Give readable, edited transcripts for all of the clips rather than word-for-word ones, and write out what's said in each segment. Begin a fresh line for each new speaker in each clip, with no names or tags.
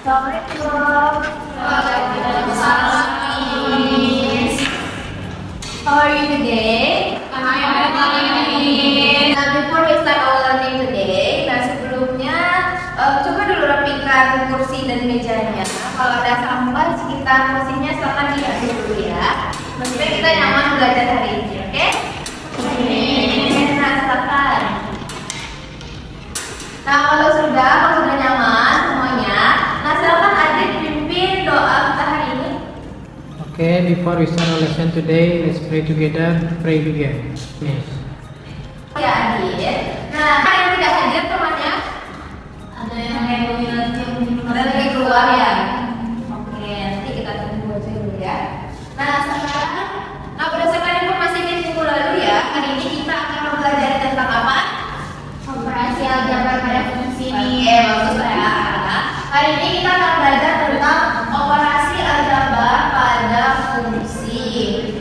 Assalamualaikum. Waalaikumsalam. How are you today? Now before we start our learning today, sebelumnya coba dulu rapikan kursi dan mejanya. Kalau ada sampah di sekitar kursinya silakan diambil dulu ya. Supaya kita nyaman belajar hari ini, oke? Nah, silakan. Nah, kalau sudah nyaman semuanya, silakan adik pimpin doa kita hari ini.
Okay, before we start our lesson today, let's pray together. Pray begin. Yes.
Ya adik. Nah, yang tidak hadir temannya? Ada yang lagi keluar ya. Oke, nanti kita tunggu aja dulu ya. Nah, sekarang, berdasarkan informasi minggu lalu ya, hari ini kita akan belajar tentang apa? Operasi aljabar pada fungsi. Oke, bagus ya. Hari ini kita akan belajar tentang operasi aljabar pada fungsi.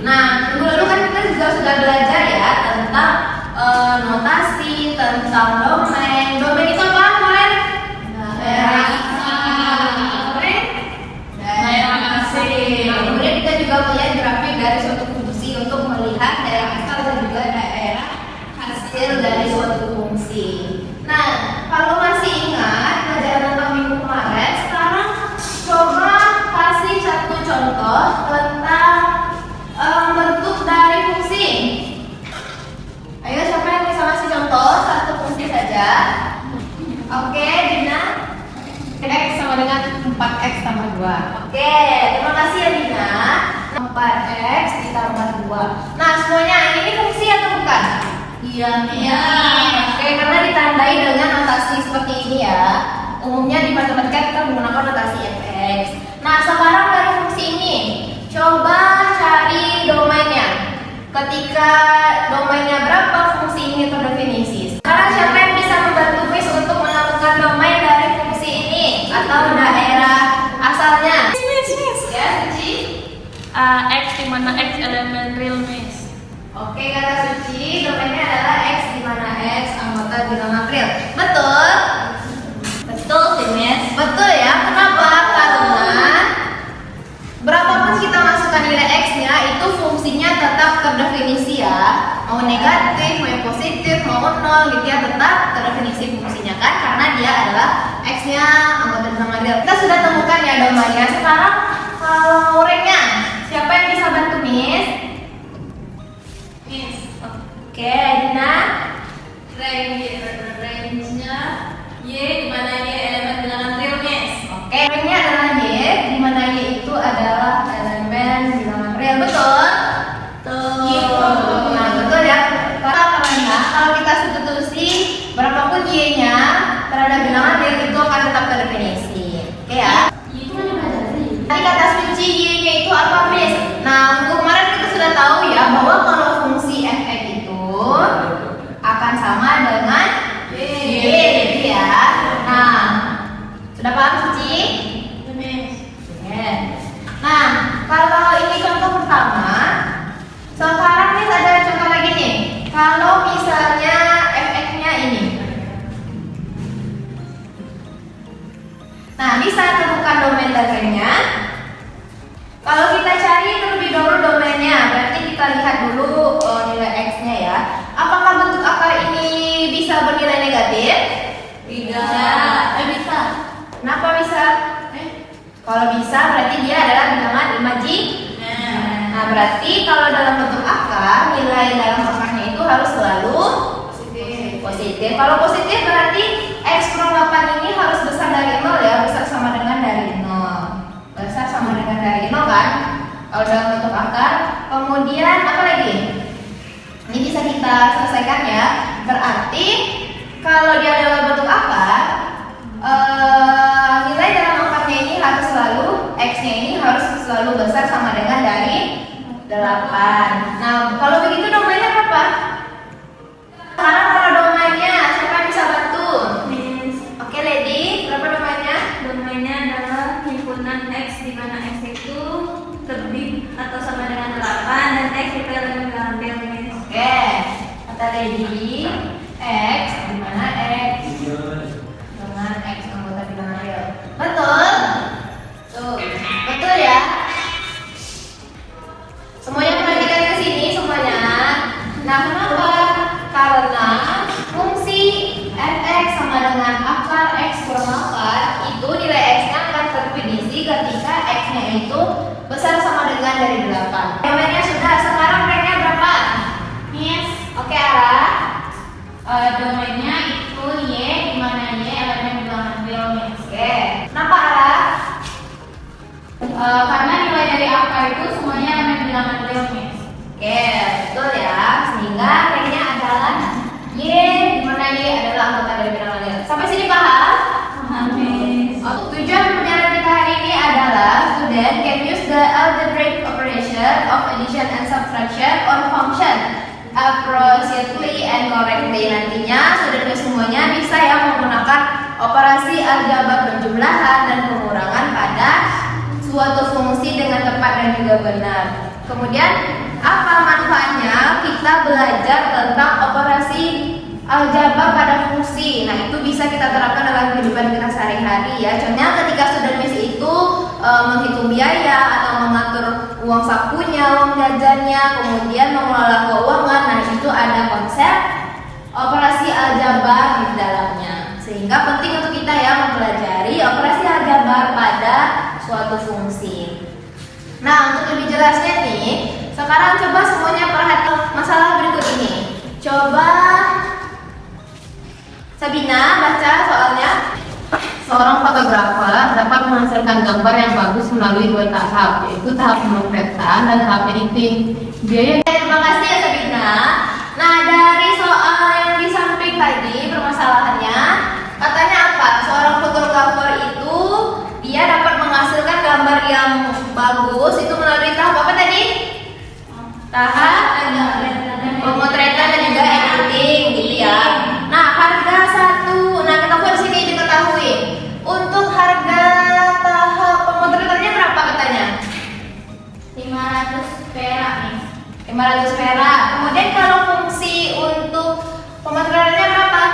Nah, minggu lalu kan kita juga sudah belajar ya tentang notasi, tentang domain. Domain itu apa, Moren? Daerah asal. Kemudian kita juga melihat grafik dari suatu fungsi untuk melihat daerah asal dan juga daerah hasil dari suatu fungsi. Nah, kalau masih ingat pelajaran tentang minggu kemarin, sekarang coba kasih satu contoh tentang bentuk dari fungsi. Ayo, siapa yang bisa kasih contoh satu fungsi saja? Oke, Dina.
X sama dengan 4X tambah 2.
Oke, terima kasih ya Dina. 4X ditambah 2. Nah, semuanya ini fungsi atau bukan? Iya. Oke, karena ditandai dengan notasi seperti ini ya. Umumnya di matematika kita menggunakan notasi fx. Nah, sekarang dari fungsi ini, coba cari domainnya. Ketika domainnya berapa, fungsi ini terdefinisi. Sekarang siapa yang bisa membantu Miss untuk menemukan domain dari fungsi ini atau daerah asalnya? Ya, Suci.
X di mana X elemen real, Miss.
Oke, kata Suci, domainnya adalah X di mana X anggota bilangan real. Betul? Betul sih, Miss. Betul ya. Kenapa? Karena berapapun kita masukkan nilai X-nya, itu fungsinya tetap terdefinisi ya. Mau negatif, mau positif, mau 0 gitu ya, tetap terdefinisi fungsinya kan, karena dia adalah X-nya anggota bilangan real. Kita sudah temukan ya domainnya. Sekarang kalau range-nya, siapa yang bisa bantu Miss?
Miss.
Oke, Dina.
Range-nya Y di mana Y elemen bilangan real, Miss.
Oke, range-nya adalah Y, di mana Y itu adalah elemen bilangan real, betul? Betul. Nah, betul ya. Karena kalau kita substitusi berapapun Y-nya terhadap bilangan real itu akan tetap terdefinisi. Oke ya.
Itu kan yang belajar.
Tadi kata Suci Y-nya itu apa, Miss? Nah, untuk kemarin kita sudah tahu ya bahwa kalau fungsi fx itu akan sama dengan Y, gitu ya. Nah, sudah paham Suci?
Miss.
Oke. Nah, kalau ini contoh pertama, sekarang nih ada contoh lagi nih. Kalau misalnya fx-nya ini. Nah, bisa temukan domain dan range-nya. Kalau kita cari terlebih dahulu domainnya, berarti kita lihat dulu nilai x-nya ya. Apakah bentuk akar ini bisa bernilai negatif?
Tidak.
Bisa. Kenapa bisa? Kalau bisa berarti dia adalah bilangan imajiner. Nah, berarti kalau dalam bentuk akar, nilai dalam akarnya itu harus selalu positif. Kalau positif berarti X kurang 8 ini harus besar dari 0 ya, besar sama dengan dari 0. Besar sama dengan dari 0 kan? Kalau dalam bentuk akar. Kemudian apa lagi? Ini bisa kita selesaikan ya. Berarti kalau dia dalam bentuk akar, nilai dalam akarnya ini harus selalu, X-nya ini harus selalu besar sama dengan dari 8. Nah, kalau begitu domainnya berapa? Sekarang kalau domainnya, siapa yang bisa bantu?
Miss.
Oke, Lady, berapa domainnya?
Domainnya adalah himpunan X di mana X itu lebih atau sama dengan 8 dan X itu elemen bilangan real, Miss.
Oke, kata Lady, X di mana X dengan X anggota bilangan real. Betul? domainnya itu Y, di mana Y elemen bilangan Weierstrass. Oke. Kenapa Ara? Karena nilai dari angka itu semuanya elemen bilangan Weierstrass. Oke, betul ya. Sehingga nilainya adalah Y, di mana Y adalah anggota dari bilangan Weierstrass. Sampai sini paham? Tujuan pembelajaran kita hari ini adalah student can use the algebraic operation of addition and subtraction or function appropriately and correctly. Nantinya student semuanya bisa ya menggunakan operasi aljabar penjumlahan dan pengurangan pada suatu fungsi dengan tepat dan juga benar. Kemudian apa manfaatnya kita belajar tentang operasi aljabar pada fungsi? Nah, itu bisa kita terapkan dalam kehidupan kita sehari-hari ya. Contohnya ketika student miss itu menghitung biaya atau mengatur uang sakunya, uang jajannya, kemudian mengelola keuangan. Nah, itu ada konsep operasi aljabar di dalamnya. Sehingga penting untuk kita ya mempelajari operasi aljabar pada suatu fungsi. Nah, untuk lebih jelasnya nih, sekarang coba semuanya perhatikan masalah berikut ini. Coba Sabina baca soalnya.
Seorang fotografer dapat menghasilkan gambar yang bagus melalui dua tahap, yaitu tahap pemotretan dan tahap editing. Biaya.
Terima kasih ya Sabina. Nah, dari soal yang di samping tadi permasalahannya, katanya apa? Seorang fotografer itu dia dapat menghasilkan gambar yang bagus itu melalui tahap apa tadi? Tahap pemotretan dan juga editing, gitu ya. Nah, harga satu. Nah, kita buat sini diketahui. Untuk harga tahap pemotretannya berapa katanya?
500 perak nih.
500 perak. Kemudian kalau fungsi untuk pemotretannya berapa?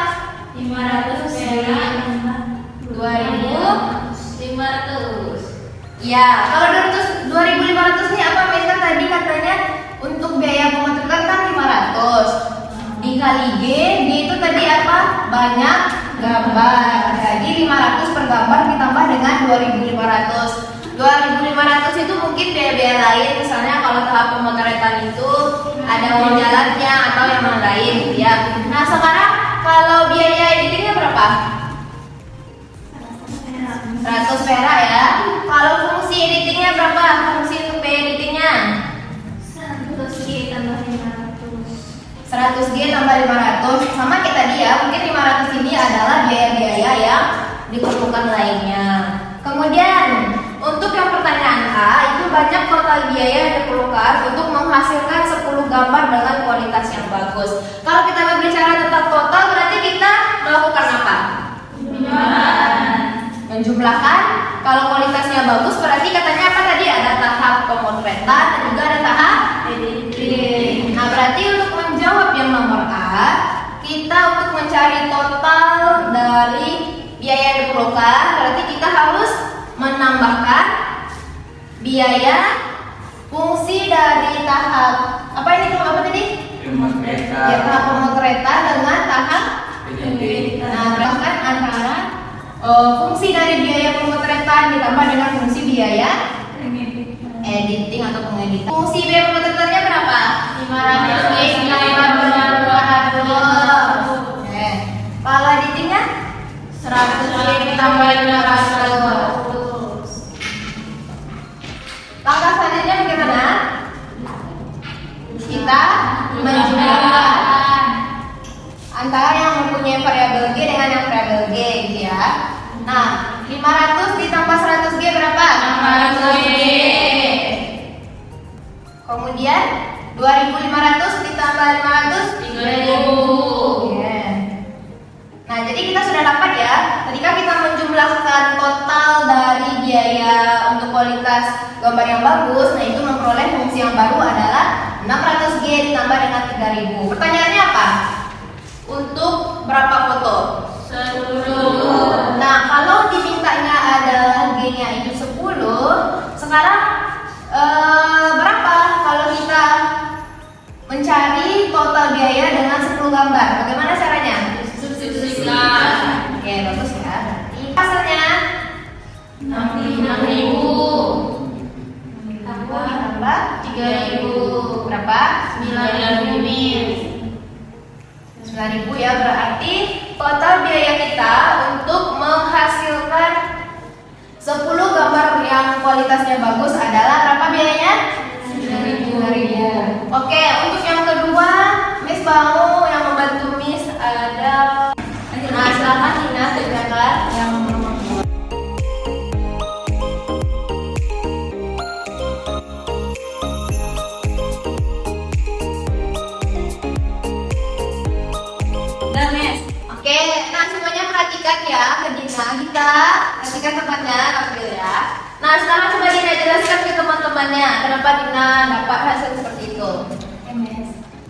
500 perak.
2.500. Ya, kalau 2.500 ini apa? Misalnya tadi katanya untuk biaya pemotretan kan 500 dikali G itu tadi apa? Banyak gambar. Jadi 500 per gambar ditambah dengan 2.500. 2.500 itu mungkin biaya-biaya lain. Misalnya kalau tahap pemotretan itu ada uang jalannya atau yang lain gitu ya. Nah, sekarang kalau biaya editingnya berapa? 100 perak ya. Kalau fungsi editingnya berapa? Fungsi untuk biaya editingnya
100G tambah
100G tambah 500. Sama kayak tadi ya, mungkin 500 ini adalah biaya-biaya yang diperlukan lainnya. Kemudian untuk yang pertanyaan A, itu banyak total biaya yang diperlukan untuk menghasilkan 10 gambar dengan kualitas yang bagus. Kalau kita berbicara tentang total, berarti kita melakukan apa? Menjumlahkan. Kalau kualitasnya bagus, berarti katanya apa tadi? Ada tahap pemotretan dan juga ada tahap editing. Nah, berarti untuk menjawab yang nomor A, kita untuk mencari total dari biaya yang diperlukan, berarti kita harus menambahkan biaya fungsi dari tahap apa ini, tahap apa tadi? Ya, tahap pemotretan dengan tahap editing. Nah, bahkan antara fungsi dari biaya pemotretan ditambah dengan fungsi biaya editing atau pengeditan. Fungsi biaya pemotretannya berapa? 500 G ditambah 200. Oke. Kalau editingnya 100 G ditambah 500. Langkah selanjutnya bagaimana? Kita menjumlahkan antara yang mempunyai variabel G dengan yang variabel G gitu ya. Nah, 500 ditambah 100G berapa? 600G. Kemudian 2.500 ditambah 500 3.000. Yeah. Nah, jadi kita sudah dapat ya. Ketika kita menjumlahkan total dari biaya untuk kualitas gambar yang bagus, nah itu memperoleh fungsi yang baru adalah 600G ditambah dengan 3.000. Pertanyaannya apa? Untuk berapa foto? 10. Nah, kalau dimintanya adalah G-nya itu 10, sekarang berapa kalau kita mencari total biaya dengan 10 gambar? Bagaimana caranya? Substitusikan. Oke, bagus ya. Hasilnya 6.000 tambah 3.000 berapa? 9.000. 9.000 9.000 ya, berarti total biaya kita untuk menghasilkan 10 gambar yang kualitasnya bagus adalah berapa biayanya? 9.000. Oke, untuk yang kedua, Miss mau yang membantu Miss ada. Nah, silakan Nina kerjakan yang nomor 2.
Udah, Mes.
Oke, nah semuanya perhatikan ya ke Dina, kita perhatikan temannya April ya. Nah sekarang coba Dina jelaskan ke teman-temannya kenapa Dina dapat hasil seperti itu.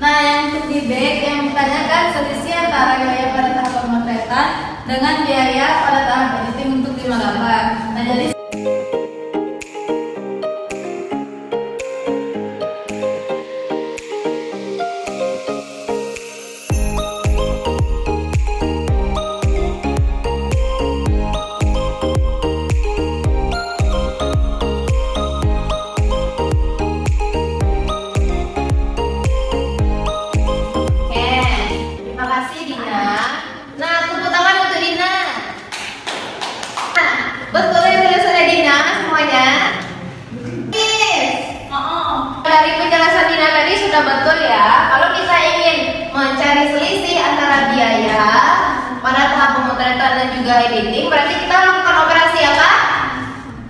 Nah, yang untuk di back yang ditanyakan selisih antara biaya pada tahap pemotretan dengan biaya pada tahap editing untuk 5 gambar. Nah, jadi
Oke, terima kasih Dina. Nah tepuk tangan untuk Dina. Nah, betul yang tulisannya Dina semuanya? Yes. Dari penjelasan Dina tadi sudah betul ya. Kalau kita ingin mencari selisih antara biaya pada tahap pemotretan dan juga editing, berarti kita lakukan operasi apa?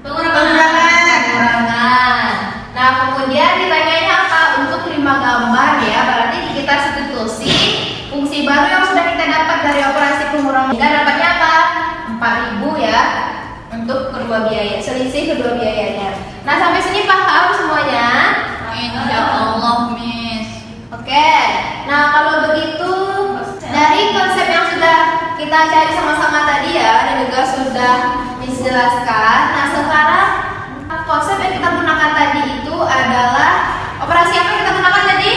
Pengurangan. Nah, kemudian ditanyanya apa? Untuk 5 gambar ya, berarti kita substitusi fungsi baru yang sudah kita dapat dari operasi pengurangan. Kita dapatnya apa? 4.000 ya untuk kedua biaya, selisih kedua biayanya. Nah, sampai sini paham semuanya?
Insya Allah, Miss.
Oke, nah kalau begitu dari konsep yang sudah kita cari sama-sama tadi ya dan juga sudah dijelaskan. Nah sekarang konsep yang kita gunakan tadi itu adalah operasi apa yang kita gunakan tadi?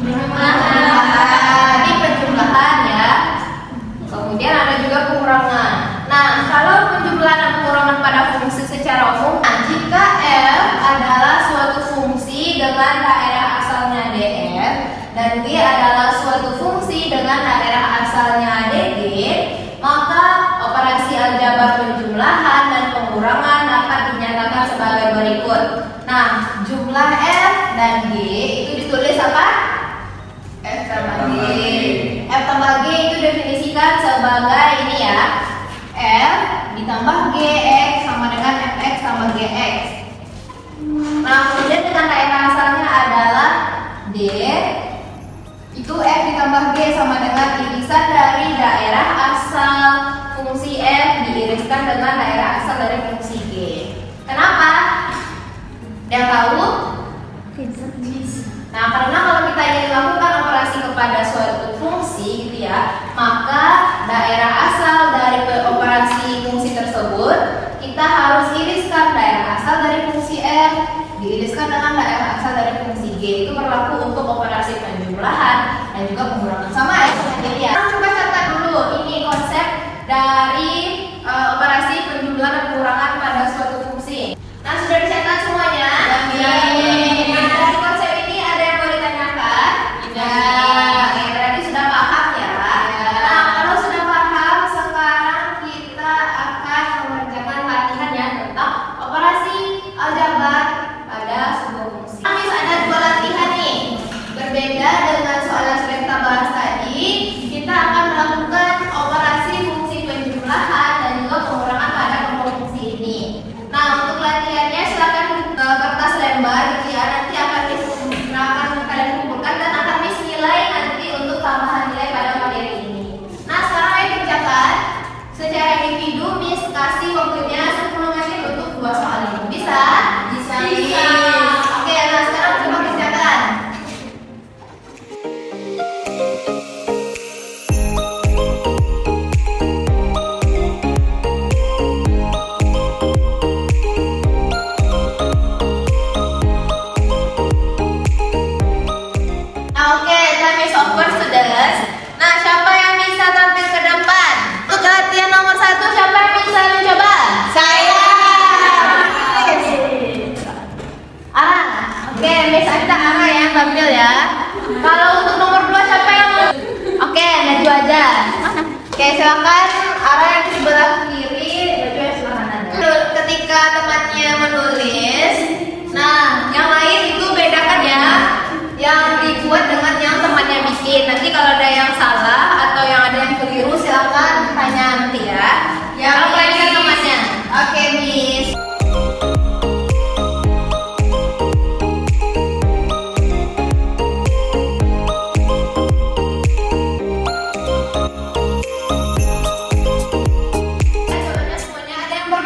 Penjumlahan. Ini penjumlahan ya. Kemudian ada juga pengurangan. Nah kalau penjumlahan dan pengurangan pada fungsi secara umum, jika F adalah suatu fungsi dengan daerah asalnya df dan G adalah suatu fungsi dengan daerah asalnya dg, maka operasi aljabar penjumlahan dan pengurangan dapat dinyatakan sebagai berikut. Nah, jumlah F dan G itu ditulis apa? F tambah G. F tambah G itu definisikan sebagai ini ya, F ditambah G, X sama dengan Fx tambah Gx. Nah, kemudian dengan daerah asalnya adalah D, itu F ditambah G sama dengan irisan dari daerah asal fungsi F diiriskan dengan daerah asal dari fungsi G. Kenapa? Yang tahu? Nah, karena kalau kita ingin melakukan operasi kepada suatu fungsi gitu ya, maka daerah asal dari operasi fungsi tersebut kita harus iriskan daerah asal dari fungsi F diiriskan dengan daerah asal dari fungsi G. Itu berlaku untuk operasi penjumlahan dan juga pengurangan. Sama ya seperti ya. Coba catat dulu ini konsep dari operasi penjumlahan dan pengurangan pada suatu fungsi. Nah, sudah dicatat semuanya? Nah, dari konsep ini ada yang mau ditanyakan? Tidak. Ya, berarti sudah paham ya. Nah, kalau sudah paham, sekarang kita akan mengerjakan latihan ya tentang operasi aljabar pada sebuah fungsi. Habis ada 2 latihan nih. Berbeda dengan soal yang sudah kita bahas tadi, kita akan melakukan operasi fungsi penjumlahan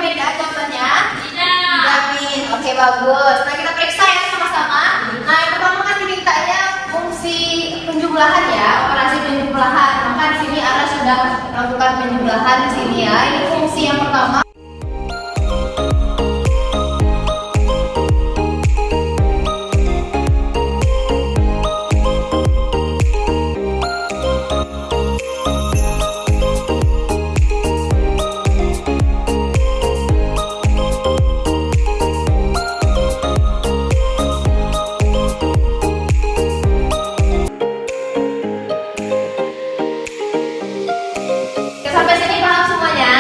berbeda jawabannya? Tidak, Min. Oke, bagus. Nah, kita periksa ya sama-sama. Nah, yang pertama kan dimintanya fungsi penjumlahan ya, operasi penjumlahan. Maka di sini Ara sudah melakukan penjumlahan di sini ya. Ini fungsi yang pertama. Sampai sini paham semuanya?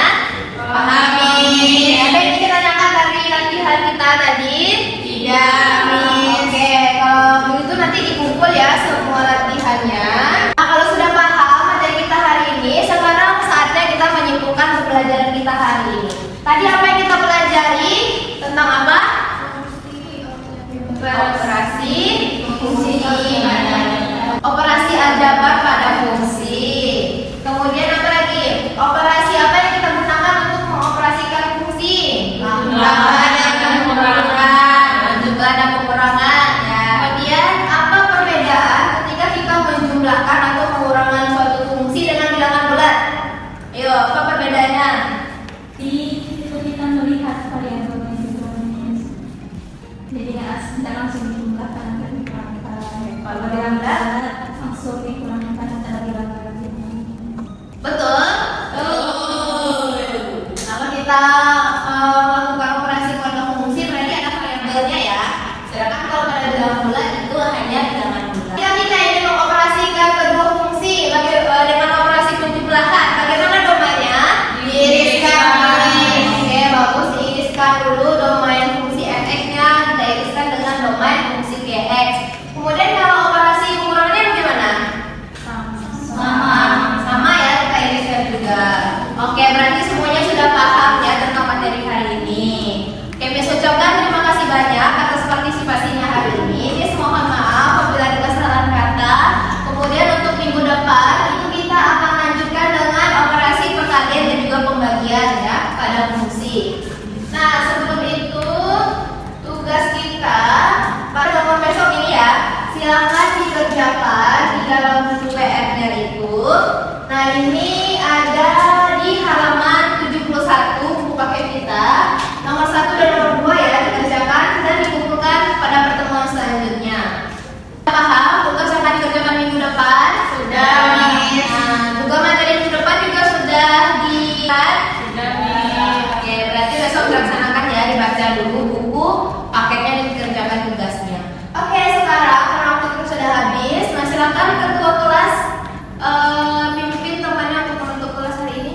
Paham. Ada yang ingin tanyakan dari latihan kita tadi? Tidak. Oke, kalau begitu nanti dikumpul ya semua latihannya. Nah, kalau sudah paham materi kita hari ini, sekarang saatnya kita menyimpulkan pembelajaran kita hari ini. Tadi apa yang kita pelajari? Tentang apa? Operasi fungsi. Operasi aljabar pada fungsi. Kemudian apa lagi? Operasi apa yang kita gunakan untuk mengoperasikan fungsi? Tambahan dan pengurangan, dan juga ada pengurangan ya. Kemudian apa perbedaan ketika kita menjumlahkan atau mengurangan suatu fungsi dengan bilangan bulat? Ayo, apa perbedaannya?
Itu kita melihat variabelnya gitu. Jadi tidak langsung dijumlahkan dan dikurangkan.
Kalau bilangan bulat?
Langsung dikurangkan antara bilangan.
Betul? Kalau kita melakukan operasi pada fungsi berarti ada variabelnya ya. Sedangkan kalau pada bilangan bulat itu hanya bilangan bulat. Kita ingin mengoperasikan kedua fungsi dengan operasi penjumlahan. Bagaimana domainnya? Diiriskan. Oke, bagus. Diiriskan dulu domain fungsi fx-nya, kita iriskan dengan domain fungsi gx. Kemudian kalau operasi pengurangannya bagaimana? Sama ya, kita iriskan juga. Oke, berarti semuanya sudah paham ya tentang materi hari ini. Oke, Miss ucapkan terima kasih banyak atas partisipasinya hari ini. Miss mohon maaf apabila ada kesalahan kata. Kemudian untuk minggu depan itu kita akan lanjutkan dengan operasi perkalian dan juga pembagian ya pada fungsi. Nah, sebelum itu tugas kita pada nomor besok ini ya, silakan dikerjakan di dalam buku PR-nya itu. Nah, ini ada di halaman 71 buku paket kita. Nomor 1 dan nomor 2 ya dikerjakan dan dikumpulkan pada pertemuan selanjutnya. Paham tugas yang akan dikerjakan minggu depan? Sudah. Nah, juga materi minggu depan juga sudah dilihat. Oke, berarti besok dilaksanakan ya, dibaca dulu buku paketnya dan dikerjakan tugasnya. Oke, sekarang karena waktu kita sudah habis, nah silakan ketua kelas pimpin temannya untuk menutup kelas hari ini.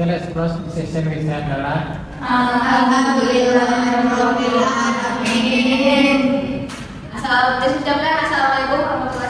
Okay, let's close the session with Handala.
Alhamdulillah. Amin. Assalamualaikum warahmatullahi wabarakatuh.